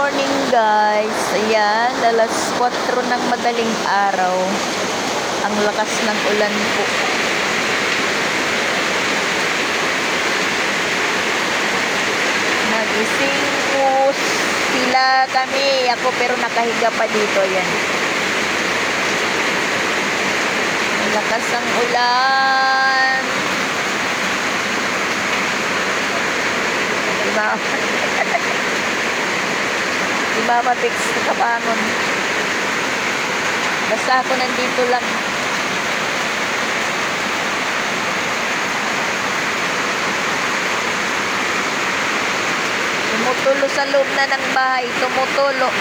morning guys. Ayan, alas 4 ng madaling araw. Ang lakas ng ulan po. Nagising po sila kami. Ako pero nakahiga pa dito. Ayan. Ang lakas ng ulan. Diba? Si Mama Pix nakabangon. Basta ako nandito lang. Tumutulo sa loob na ng bahay. Tumutulo.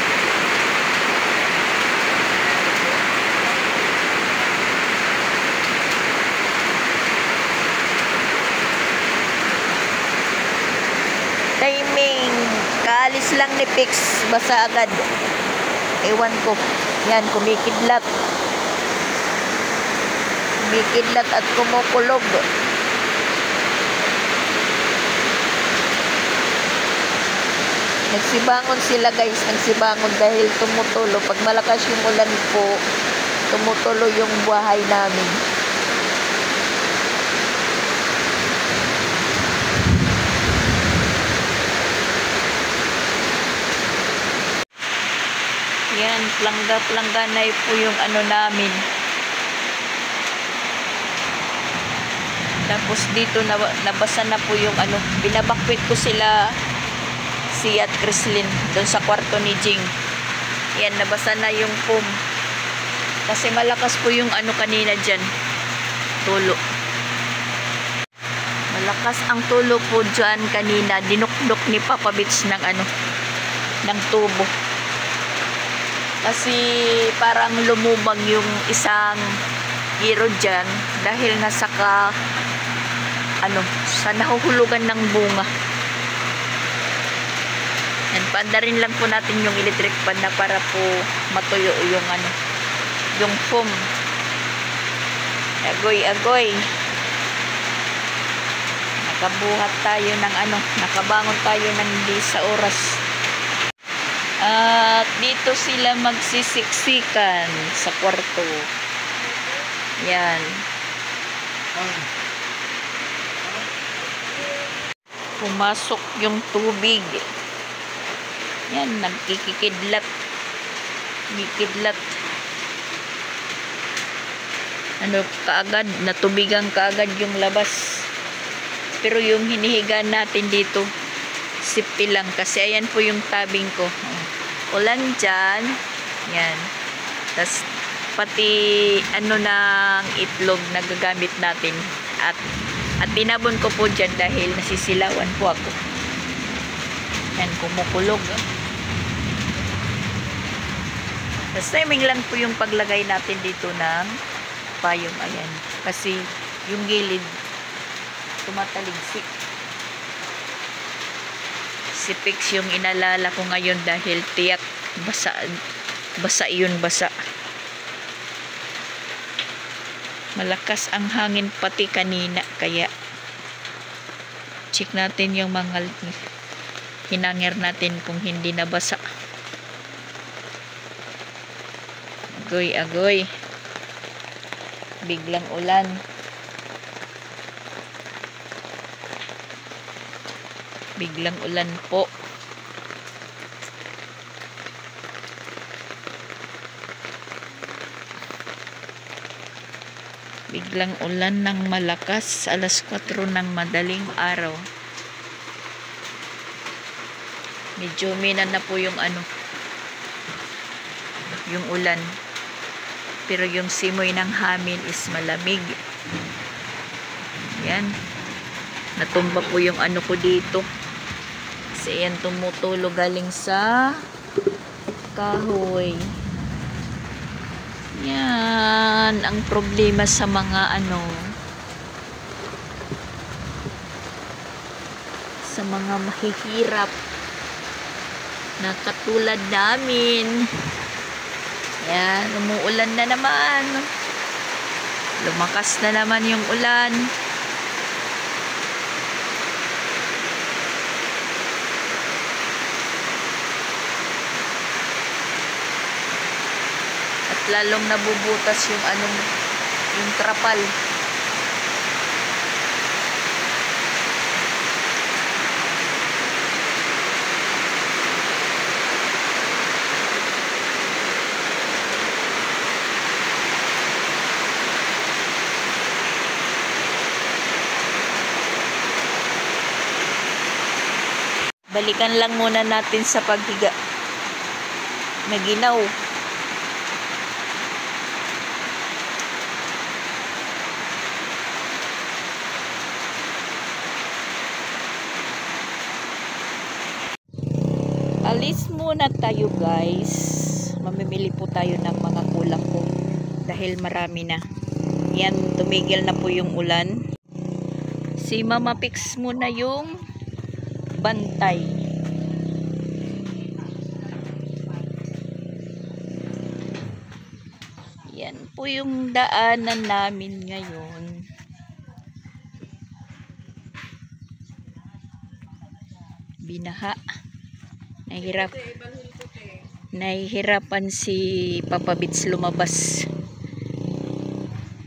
Timing. Kaalis lang ni Pix. Basa agad. Ewan ko. Yan, kumikidlat. Kumikidlat at kumukulog. Nagsibangon sila guys. Nagsibangon dahil tumutulo. Pag malakas yung ulan po, tumutulo yung bahay namin. Yan, plangga-plangga na po yung ano namin. Tapos dito nabasa na po yung ano, binabakwit ko sila si at Chrislyn doon sa kwarto ni Jing. Yan, nabasa na yung foam. Kasi malakas po yung ano kanina dyan. Tulo. Malakas ang tulo po dyan kanina. Dinukdok ni Papa Beach ng ano, ng tubo. Kasi parang lumubag yung isang giro dyan dahil nasa sa nahuhulugan ng bunga. Yan, paandarin lang po natin yung electric fan na para po matuyo yung ano, yung foam. Agoy. Nakabuhat tayo ng ano, nakabangon tayo ng hindi sa oras. At dito sila magsisiksikan sa kwarto. Yan. Pumasok yung tubig. Yan, nagkikidlat. Mikidlat. Ano kaagad, natubigan kaagad yung labas. Pero yung hinihiga natin dito, sipi lang. Kasi ayan po yung tabing ko. Ulan dyan. Yan. Tapos pati ano ng itlog na gagamit natin. At tinabon ko po dyan dahil nasisilawan po ako. Yan, kumukulog. Tapos timing lang po yung paglagay natin dito ng payong. Ayan. Kasi yung gilid tumataligsik. Si Pix yung inalala ko ngayon dahil tiyak basa yun. Malakas ang hangin pati kanina, kaya check natin yung mga hinangir natin kung hindi nabasa. Agoy. Biglang ulan. Biglang ulan po. Biglang ulan ng malakas. Alas 4 ng madaling araw. Medyo mina na po yung ano, yung ulan. Pero yung simoy ng hangin is malamig. Yan. Natumba po yung ano ko dito. Kasi yan tumutulo galing sa kahoy. Yan ang problema sa mga ano, sa mga mahihirap na katulad namin. Yan, umuulan na naman. Lumakas na naman yung ulan. lalong nabubutas yung anong, yung trapal. Balikan lang muna natin sa paghiga na ginaw. Alis muna tayo guys. Mamimili po tayo ng mga kulang po dahil marami na. Yan, tumigil na po yung ulan. Si Mama Pix muna yung bantay. Yan po yung daanan namin ngayon. Binaha. Nahihirapan si Papa Bits lumabas.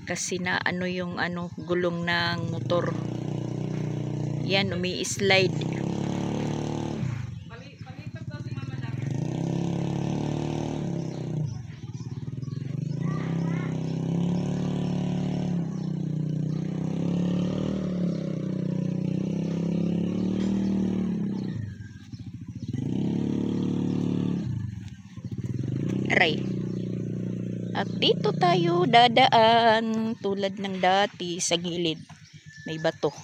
Kasi na ano yung gulong ng motor. Yan, umi-slide. At dito tayo dadaan tulad ng dati sa gilid. May bato.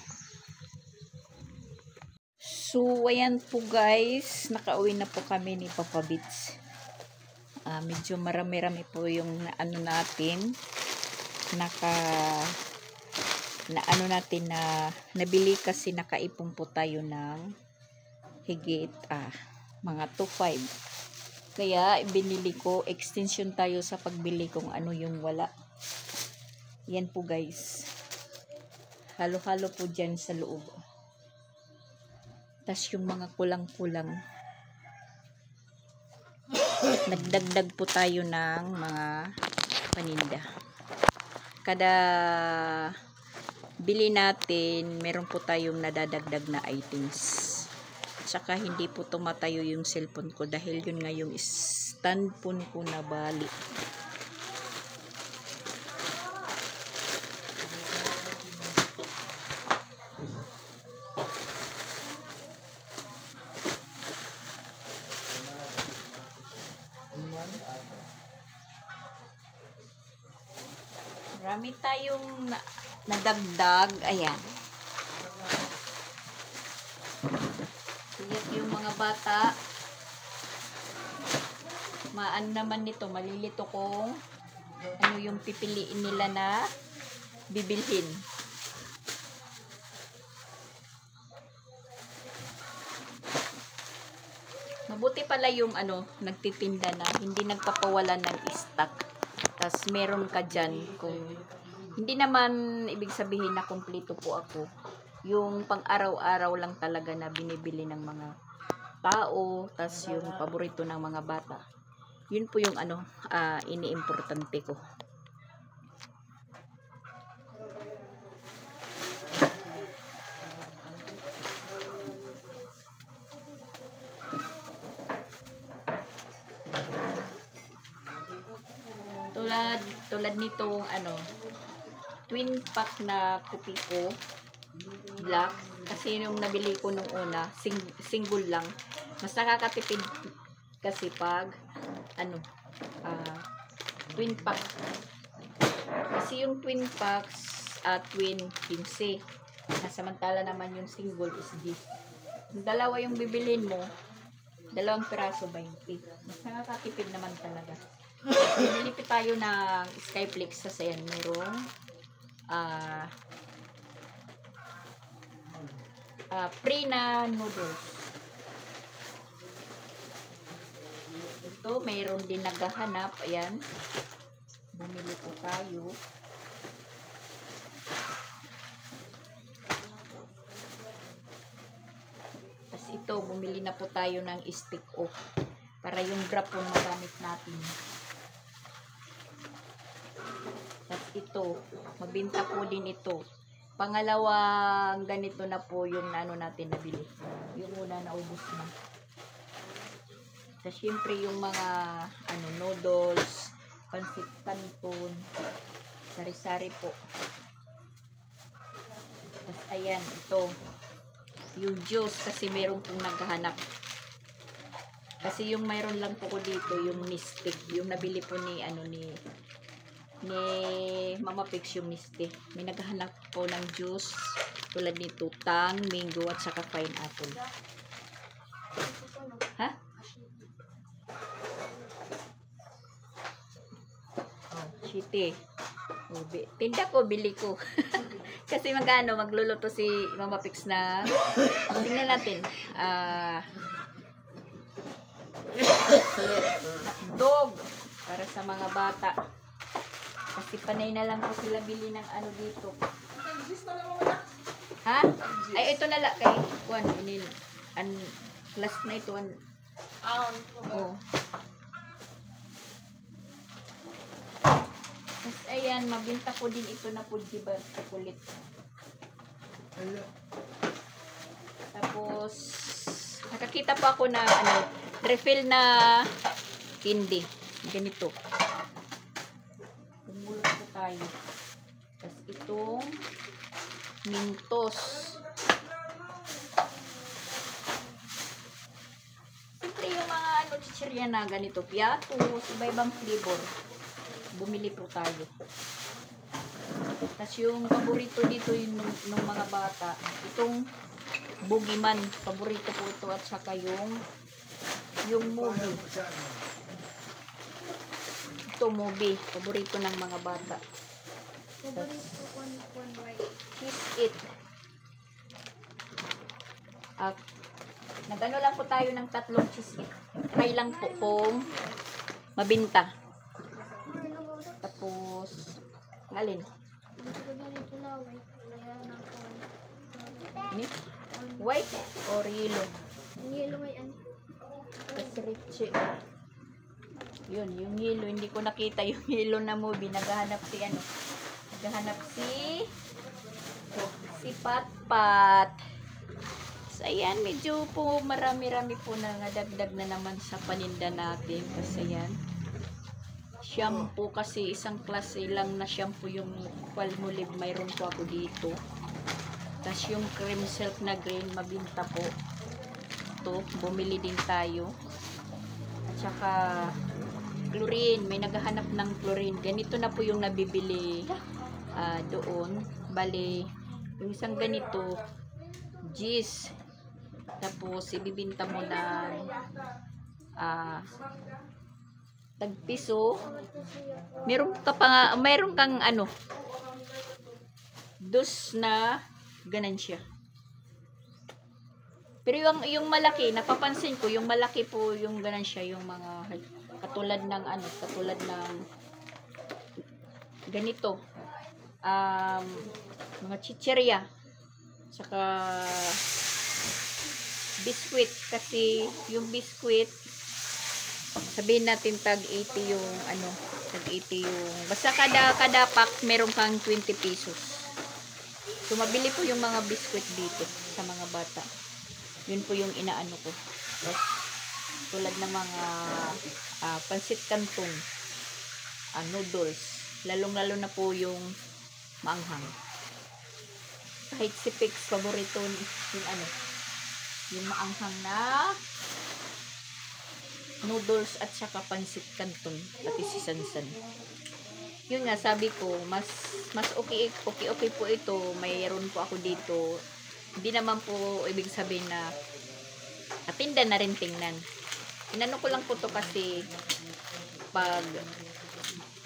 So, ayan po guys. Nakauwi na po kami ni Papa Bits. Medyo marami-rami po yung natin. Nabili kasi nakaipon po tayo ng higit mga 2.5. Kaya binili ko, extension tayo sa pagbili kung ano yung wala. Yan po guys. Halo-halo po dyan sa loob. Tas yung mga kulang-kulang. Nagdagdag po tayo ng mga paninda. Kada bili natin, meron po tayong nadadagdag na items. Tsaka hindi po tumatayo yung cellphone ko dahil yun nga yung stand phone ko na bali. Marami tayong nadagdag. Ayan. Yung mga bata, maan naman nito, malilito kung ano yung pipiliin nila na bibilhin. Mabuti pala yung nagtitinda na hindi nagpapawala ng stock. Tas meron ka dyan kung hindi naman ibig sabihin na kumpleto po ako. Yung pang araw-araw lang talaga na binibili ng mga tao, tas yung paborito ng mga bata. Yun po yung iniimportante ko. Tulad nitong twin pack na puti ko black, kasi yung nabili ko nung una single lang. Mas nakakatipid kasi pag twin pack, kasi yung twin packs twin 15, samantala naman yung single is this. Yung dalawa yung bibilhin mo, dalawang piraso 20. Mas nakakatipid naman talaga. Bibili tayo ng Skyflix sa sayan, merong free na noodles. Ito, mayroon din naghahanap. Ayan. Bumili po tayo. Tapos ito, bumili na po tayo ng stick off para yung drop po magamit natin. Tapos ito, mabinta po din ito. Pangalawang ganito na po yung ano natin nabili. Yung una naubos na. Tapos syempre yung mga ano, noodles, pansit canton, sari-sari po. Tapos ayan, ito. Yung juice kasi meron pong naghahanap. Kasi yung mayroon lang po ko dito, yung Nistik, yung nabili po ni ano ni Mama Pix, yung Nistik. May naghahanap po ng juice tulad nito, tang, mango at saka pineapple. Ha? Oh, shitty. Oh, tinda ko, bili ko. Kasi magano, magluluto si Mama Pix na tingnan natin. Dog para sa mga bata. Kasi panay na lang po sila bili ng ano dito. Ha? Ay, ito na lang kay Juan. Last na ito. Oh. Tapos ayan, mabinta ko din ito na po, diba, chocolate. Tapos nakakita pa ako na ano, refill na candy. Ganito. Pumulot po tayo. Tapos itong Mentos. Siyempre yung mga ano, chichirya na ganito. Piatos, iba-ibang flavor. Bumili po tayo. Tapos yung paborito dito yung ng mga bata. Itong Boogeyman. Paborito po ito. At saka yung movie. Ito movie. Paborito ng mga bata. Paborito ko Cheese it. At nagano lang po tayo ng 3 cheese it. Try lang po kung mabinta. Tapos alin? Ni? White or yellow? Yellow ay ano? Kasriche. Yun, yung yellow. Hindi ko nakita yung yellow na movie. Naghahanap si ano? Naghahanap si Patpat. So, ayan, medyo po marami-rami po na nadagdag na naman sa paninda natin. Kasi yan. Shampoo kasi isang klase lang na shampoo yung Palmolive. Mayroon po ako dito. Tapos yung cream silk na green, mabinta po. Ito, bumili din tayo. At saka chlorine, may naghahanap ng chlorine. Ganito na po yung nabibili doon. Bali, yung isang ganito, G's. Tapos, ibibinta mo na tagpiso. Meron kang ano, dos na ganansya. Pero yung malaki, napapansin ko, yung malaki po yung ganansya, yung mga katulad ng ano, katulad ng ganito. Mga chichirya. Saka biskwit. Kasi yung biskwit, sabihin natin tag 80 yung ano, tag 80 yung, basta kada pack meron kang 20 pesos. So mabili po yung mga biskwit dito sa mga bata. Yun po yung inaano ko. Yes. Tulad ng mga pansit canton, noodles, lalong-lalo na po yung maanghang. Kahit si Pix, paborito yung ano, yung maanghang na noodles at saka pansit canton, pati si Sansan. Yun nga, sabi ko, mas okay po ito. Mayroon po ako dito. Hindi naman po ibig sabihin na atinda na rin tingnan. Inano ko lang po to kasi pag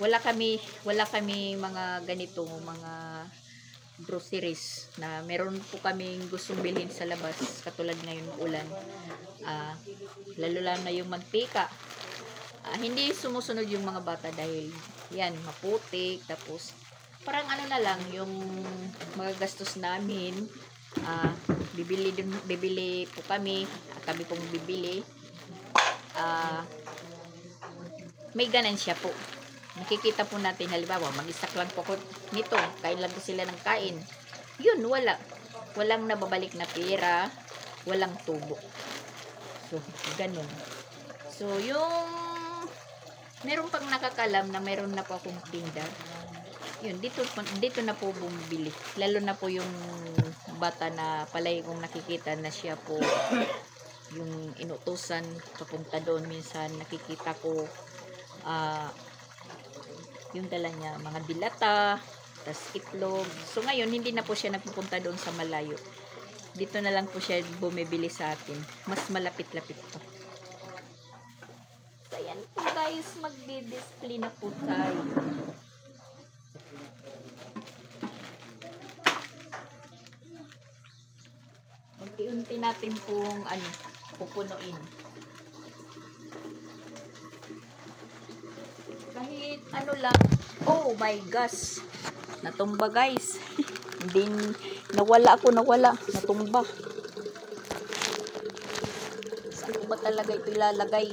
wala kami mga ganito, mga groceries na meron po kaming gustong bilhin sa labas, katulad ngayon ulan. Lalo na yung mantika. Hindi sumusunod yung mga bata dahil yan, maputik. Tapos parang ano na lang yung mga gastos namin. Bibili po kami, kami pong bibili. May ganansya po. nakikita po natin, halimbawa, mag-stack lang po ko nito, kain lang po sila ng kain. Yun, wala. Walang nababalik na pera, walang tubo. So, ganun. So, yung meron pang nakakalam na meron na po akong tinda. Yun, dito na po bumibili. Lalo na po yung bata na palagi kong nakikita na siya po yung inutusan papunta doon. Minsan nakikita ko yung dala niya mga dilata, tas itlog. So ngayon hindi na po siya napupunta doon sa malayo. Dito na lang po siya bumibili sa atin. Mas malapit-lapit pa. So ayan po guys, magdi-display na po tayo. Unti-unti natin pong pupunuin. Kahit lang. Oh my gosh. Natumba guys. Hindi, nawala. Natumba. Saan ko ba talaga ito ilalagay?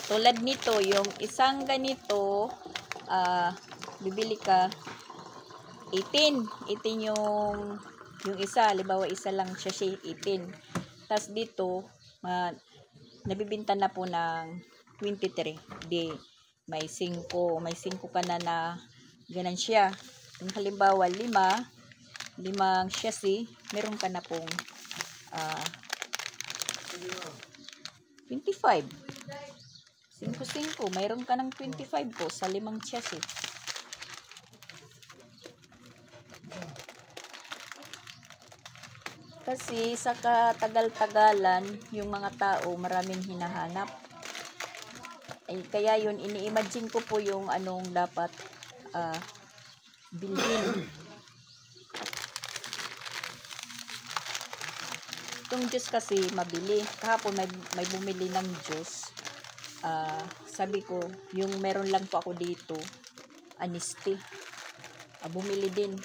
Tulad nito, yung isang ganito, bibili ka 18 yung isa, halimbawa isa lang siya 18. Tapos dito, nabibinta na po ng 23. Di, may 5 ka na ganun siya. Yung halimbawa 5 chassis, meron ka na pong 25. 5, mayroon ka ng 25 po sa 5 chassis. Kasi sa katagal-tagalan, yung mga tao maraming hinahanap. Ay, kaya yun, ini-imagine ko po yung anong dapat bilhin. Itong juice kasi mabili. Kahapon may bumili ng juice. Sabi ko, yung meron lang po ako dito, Anisti. Bumili din.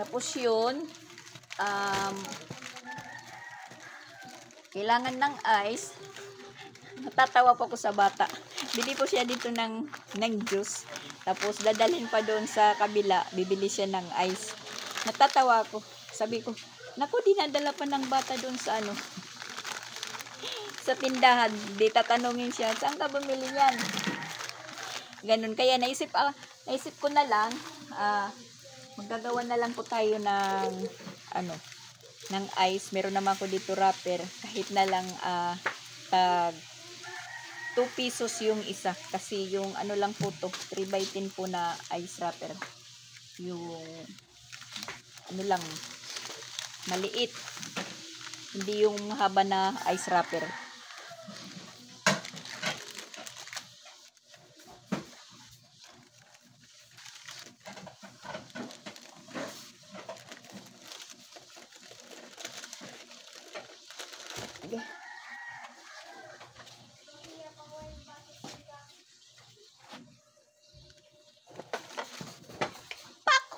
Tapos yun, kailangan ng ice. Natatawa po ako sa bata. Bili po siya dito ng juice. Tapos dadalhin pa doon sa kabila, bibili siya ng ice. Natatawa ako. Sabi ko, naku, dinadala pa ng bata doon sa sa tindahan. Di tatanungin siya, saan ka bumili yan? Ganun. Kaya naisip ko na lang, maggagawa na lang po tayo ng ng ice. Meron naman ko dito wrapper. Kahit na lang tag 2 pesos yung isa. Kasi yung lang po to, 3x10 po na ice wrapper. Yung lang, maliit. Hindi yung mahaba na ice wrapper.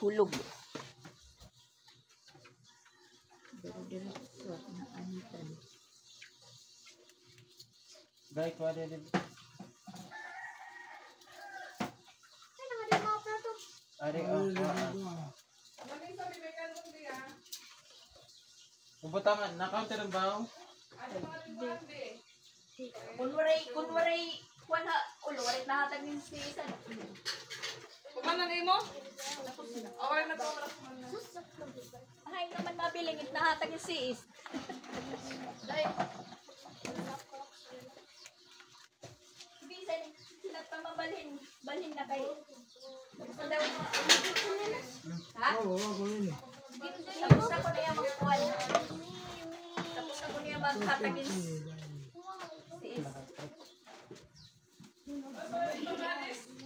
Hulog. Baik, ada di. Ada Ubutangan, na-counter ang baw? Kunwaray, waray nahatag din si Isan. Kumanan mo? Okay na to. Ay, naman mabiling, nahatag din si Is. Bisan, sila pa mabalhin na kayo. Tapos na daw. Ha? Tapos ako na yung magkuhan. Tapos ako na yung maghatag din si Is.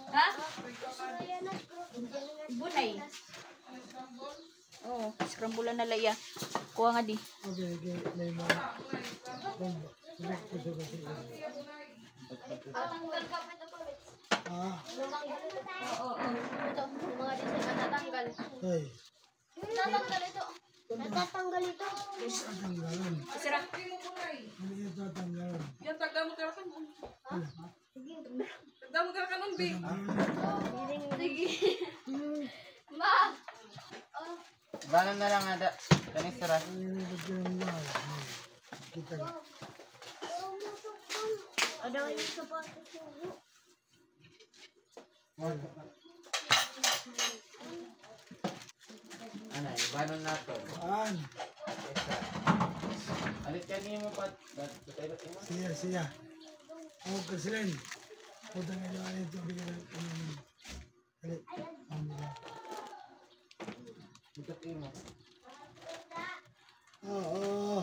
Ha? Bunay. Oo, scramble na laya. Kuha nga di. Tanggal ka pa ito po. Oo. Ito, mga design na natanggal. Natanggal ito. tatanggal ito. Sira. Yan, tagda mo tira ka nun. Sige. Tagda mo tira ka nun, Bing. Sige. Ma! Banan na lang ada. Kanis sara. Ada yung sapatos mo. Ano, banan na to. Alit kani mo pat. Siya. Ako kasilan. Putang ina naman ito. Alit. Ikot mo. Oo.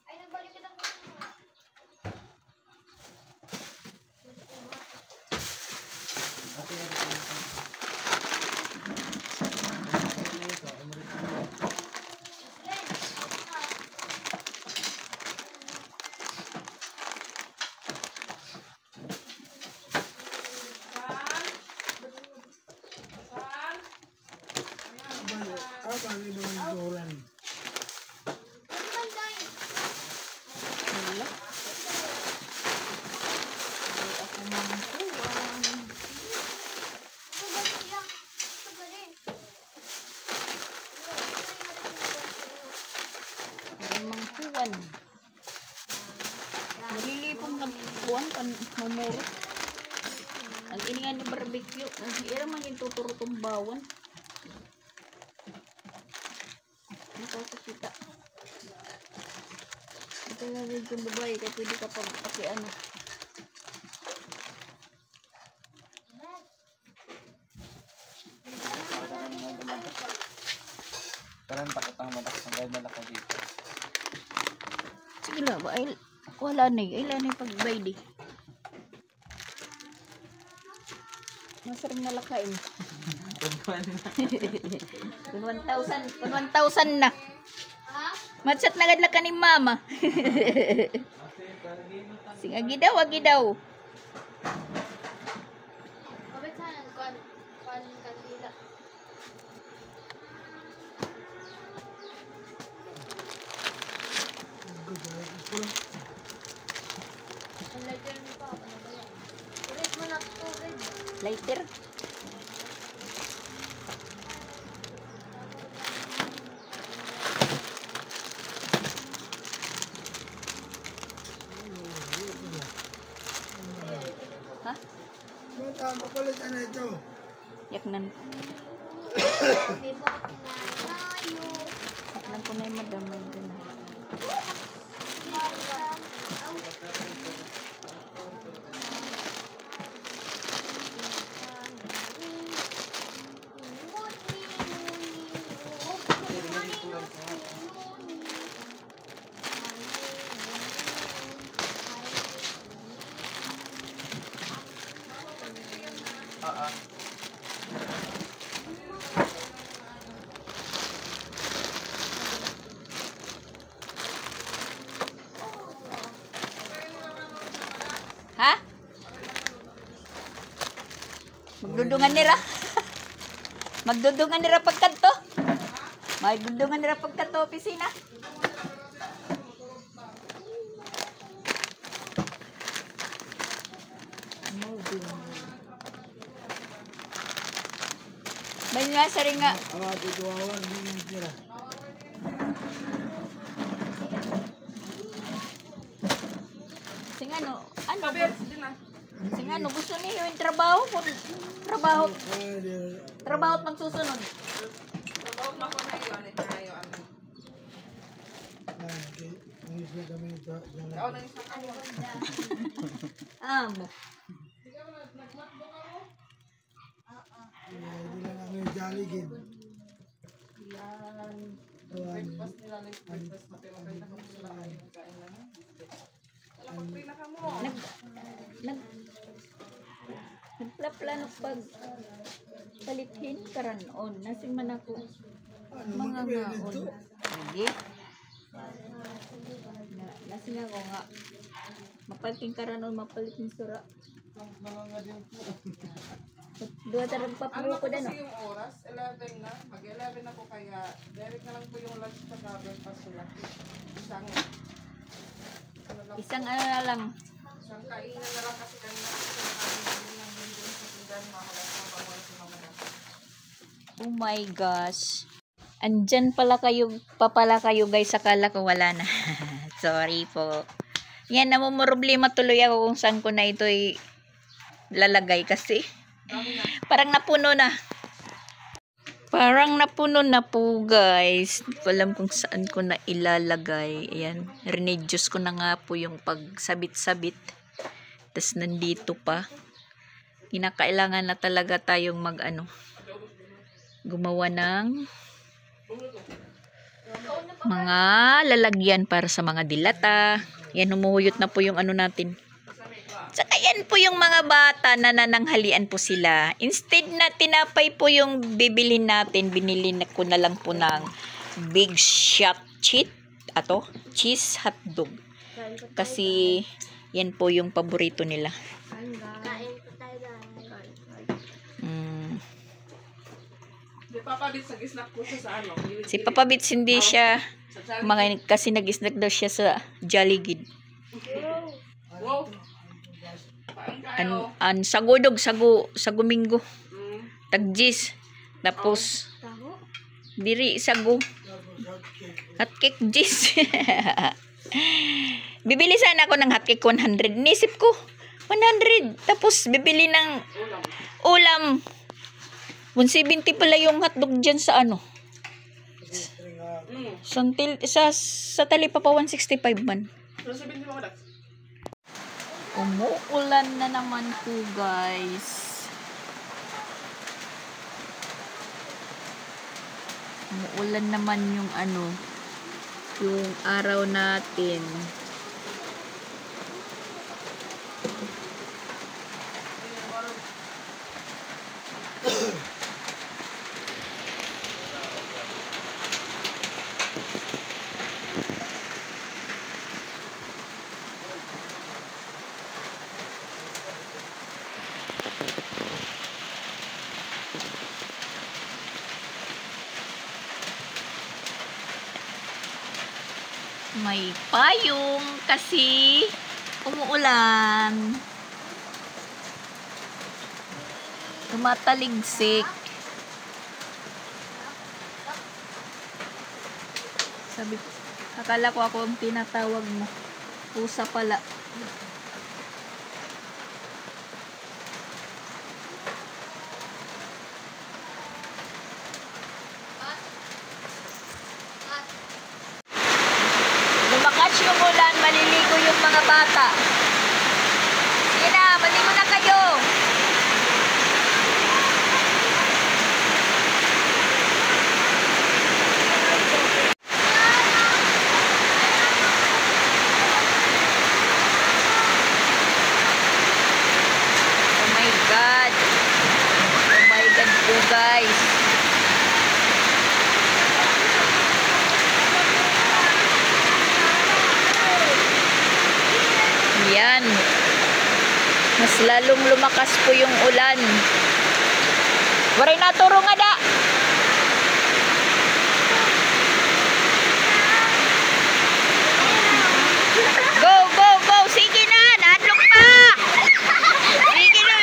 Ay, nagbalik kita po. Apa ang ibang tulan? Wala. Ako mangkuhan. Ang mangkuhan. Nalilipong ng buwan kan mamurot. Ang iningan ni barbecue. Ira man yung tuturo tong bawan. Nakakakita. Ito na rin yung babae kaya pwede ka pag ano. Karan takot ang matak sa gaya na ka dito. Sige lang ba? Ay, wala na eh. Ay, wala na yung pagbay di. Masarap na lakain. Kun 1,000 na. Matsat na gadla ka ni mama. Sige, agidaw. Mabit sana kuan kandila. Ang lighter mo pa. Ano ba yan? Ulit mo na ito. Lighter. Ha? Bata, mapalitan na ito. Yaknan. May bakit na tayo. Yaknan ko na yung madamay dun. Ha? Magdudungan nila. Magdudungan nila pagkanto. Magdudungan nila pagkanto opisina. May nga sa rin nga. Ang ating tuwawan, hindi nang tira. Sing ano Pabers, din na. sing ano, gusto niyo yung trabaho kung trabaho Di- trabaho at magsusunod. Trabaho na ko na iyon. Ito na yun. okay. Nangis na kami ito. Ikaw na isa ka mo. Amo. Hindi lang kami jaligid. Tuwan. Breakfast nila, like breakfast na pero kahit ako sila kain na. Wala pag-pray na ka mo. Nagplaplano pag palithin karanon. Nasing man ako. Ano, Mga magkabili ngaon. nito? Sige. Nasing ako nga. Mapalitin karanon, mapalitin sura. Dua tarang Ano papulo na ko po dano. kasi yung oras? 11 na. Mag-11 na po kaya direct na lang po yung lunch sa breakfast nila. Isang, ano lang, Isang ano na lang. isang kainan na lang kasi kanina isang kainan lang din doon sa tindahan makalas na bawal sa mamaya. Oh my gosh. Andyan pala kayo guys. Akala ko wala na. Sorry po. Yan, namumroblema tuloy ako kung saan ko na ito lalagay kasi. Parang napuno na. Parang napuno na po guys. Hindi ko alam kung saan ko na ilalagay. Ayan. Renedyos ko na nga po yung pagsabit-sabit. Tapos nandito pa. Kinakailangan na talaga tayong gumawa ng mga lalagyan para sa mga dilata. Yan, humuhuyot na po yung natin. Saka yan po yung mga bata na nananghalian po sila. Instead na tinapay po yung bibilin natin, binili na ko na lang po ng Big Shot cheese hotdog. Kasi yan po yung paborito nila. Kain po tayo guys. Di Papa Bits, nag-snack po siya sa ano? Si Papa Bits hindi siya kasi nag-snack daw siya sa Jollibee. Wow! Paano kayo? Sago minggo. Mm. Tagjis. Tapos Taho? diri sago. Hotcake jis. Bibili sana ako ng hotcake 100. Nisip ko 100. Tapos bibili ng ulam. 170 pala yung hotdog dyan sa sa Talipapa 165 man. Ano sabihin mo, Dax? Umuulan na naman po guys. Umuulan naman yung yung araw natin. May payong kasi umuulan. Tumataligsik. Sabi, akala ko ako ang tinatawag mo. Pusa pala. Lumakas yung ulan, maliligo yung mga bata. Sige na, maligo na kayo. Oh my God. Oh my God po guys. Yan. Mas lalong lumakas po yung ulan. Waray naturo nga da. Go, go, go. Sige na. Naadlok pa. Sige na.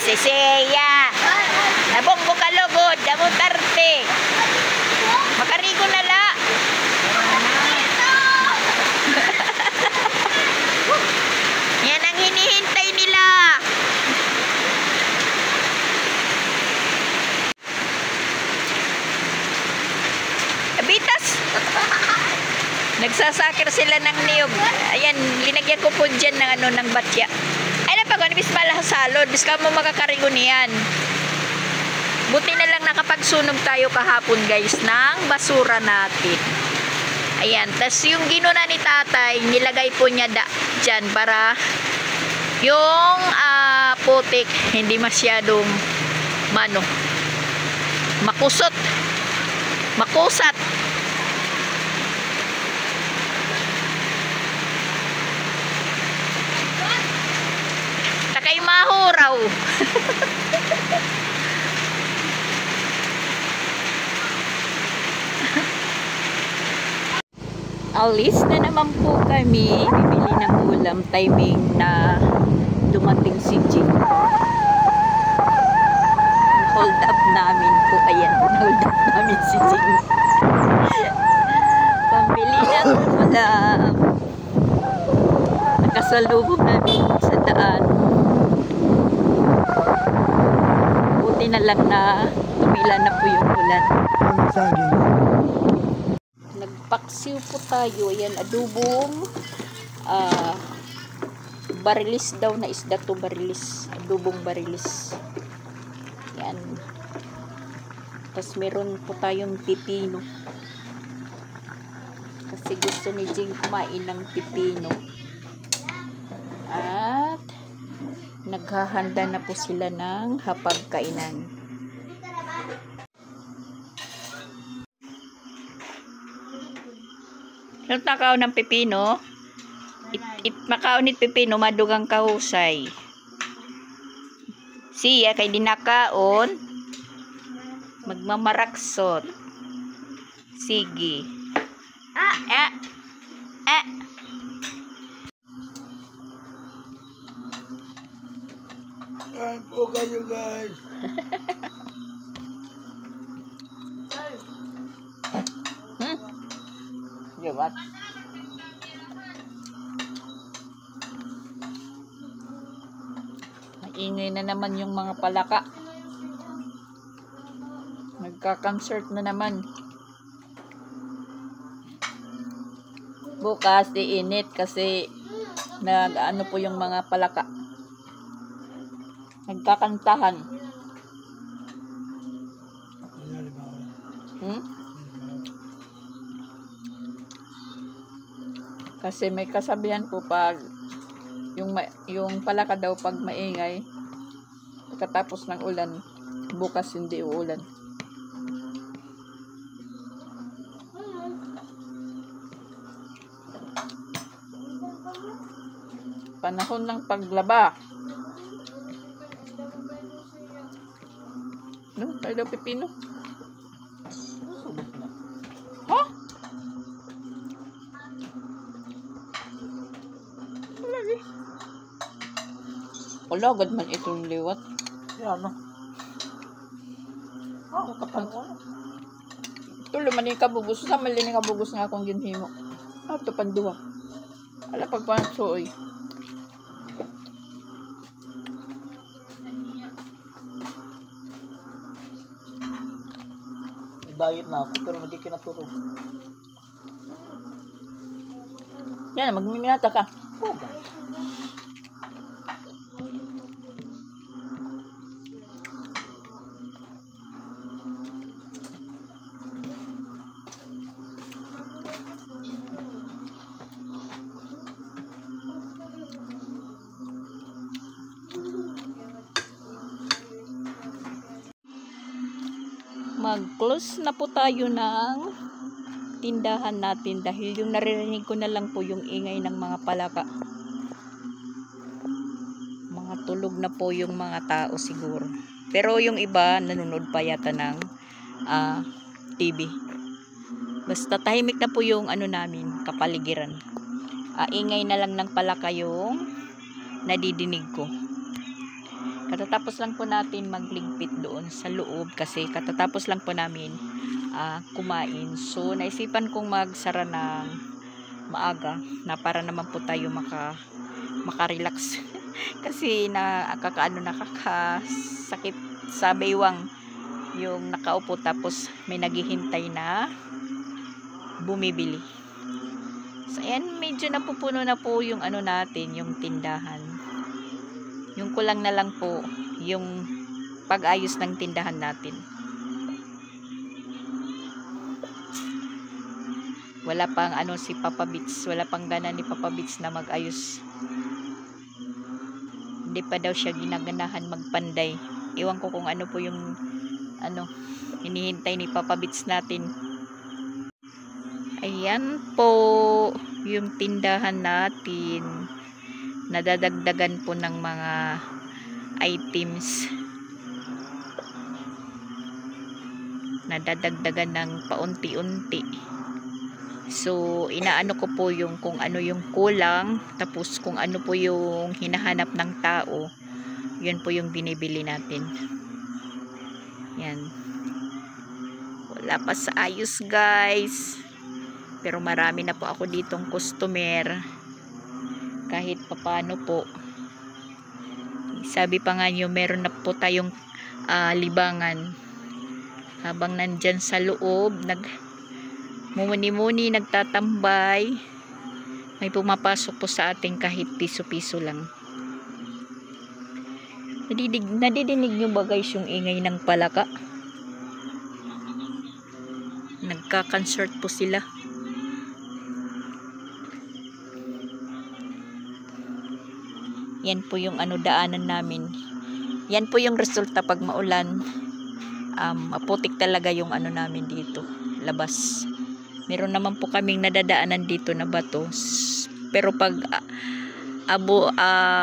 Si Seya. Nabonggo ka lugod. Damutarte. Makarigo na la. Yan ang hinihintay nila. Abitas. Nagsasakir sila ng niyog. Ayan, linagyan ko po dyan ng ng batya. Ay napag bis pala salod. Bis ka mo makakarigo niyan. Buti na lang nakapagsunog tayo kahapon guys ng basura natin. Ayan, tas yung ginuna ni tatay, nilagay po niya dyan para yung putik hindi masyadong makusat. Taka kay mahuraw. Alis na naman po kami. Bibili ng ulam. Timing na dumating si Jing. Hold up namin po. Ayan, hold up namin si Jing. Pambili ng ulam. Nakasalubong namin sa daan. Buti na lang na tumila na po yung ulan. Ang saging. Nagpaksiw po tayo. Ayan, adubong barilis daw na isda to, barilis. Adubong barilis. Yan. Tapos meron po tayong pipino. Kasi gusto ni Jing kumain ng pipino. At naghahanda na po sila ng hapagkainan. Yung takaw ng pipino, makaunit pipino, madugang kahusay. Siya kay dinakaon, magmamaraksot. Sige. Kain po kayo guys. What? Maingay na naman yung mga palaka. Nagka-concert na naman. Bukas iinit kasi nag-ano po yung mga palaka. Nagkakantahan. Kasi may kasabihan po pag yung palaka daw pag maingay pagkatapos ng ulan, bukas hindi uulan. Panahon ng paglaba. No, tayo daw pipino. Ha? Wala, agad man itong liwat. Yan, no? Oh, kapal mo. Tulo man yung kabugos. Sa mali ng kabugos nga akong ginhimo. Ito panduwa. Ala pagpansoy. Diet na ako, pero hindi kinaturo. Yan, magmiminata ka. Oh, guys. Mag-close na po tayo ng tindahan natin dahil yung naririnig ko na lang po yung ingay ng mga palaka. Mga tulog na po yung mga tao siguro. Pero yung iba nanonood pa yata ng TV. Basta tahimik na po yung ano namin, kapaligiran. Ingay na lang ng palaka yung nadidinig ko. Katatapos lang po natin magligpit doon sa loob kasi katatapos lang po namin kumain. So, naisipan kong magsara ng maaga na para naman po tayo makarelax. Kasi nakakasakit sa baywang yung nakaupo tapos may naghihintay na bumibili. So, ayan, medyo napupuno na po yung ano natin, yung tindahan. Yung kulang na lang po yung pag-ayos ng tindahan natin. Wala pang ano si Papa Bits, wala pang gana ni Papa Bits na mag-ayos. Hindi pa daw siya ginaganahan magpanday. Iwan ko kung ano po yung ano hinihintay ni Papa Bits natin. Ayan po yung tindahan natin. Nadadagdagan po ng mga items. Nadadagdagan ng paunti-unti. So, inaano ko po yung kung ano yung kulang, tapos kung ano po yung hinahanap ng tao, yun po yung binibili natin. Yan. Wala pa sa ayos, guys. Pero marami na po ako ditong customer. Kahit papano po. Sabi pa nga nyo, meron na po tayong libangan. Habang nandyan sa loob, mumuni-muni, nagtatambay, may pumapasok po sa ating kahit piso-piso lang. Nadidinig nyo ba guys yung ingay ng palaka? Nagka-concert po sila. Yan po yung daanan namin. Yan po yung resulta pag maulan. Maputik talaga yung namin dito, labas. Meron naman po kaming nadadaanan dito na bato. Pero pag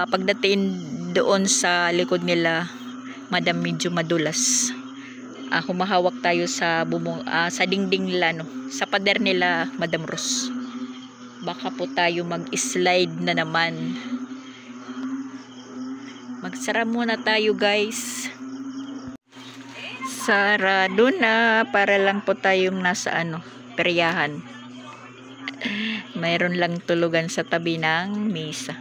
pagdating doon sa likod nila, madam, medyo madulas. Humahawak tayo sa sa dingding nila, sa pader nila, Madam Rose. Baka po tayo mag-slide na naman. Magsara muna tayo, guys. Sarado na para lang po tayong nasa peryahan. Mayroon lang tulugan sa tabi ng misa.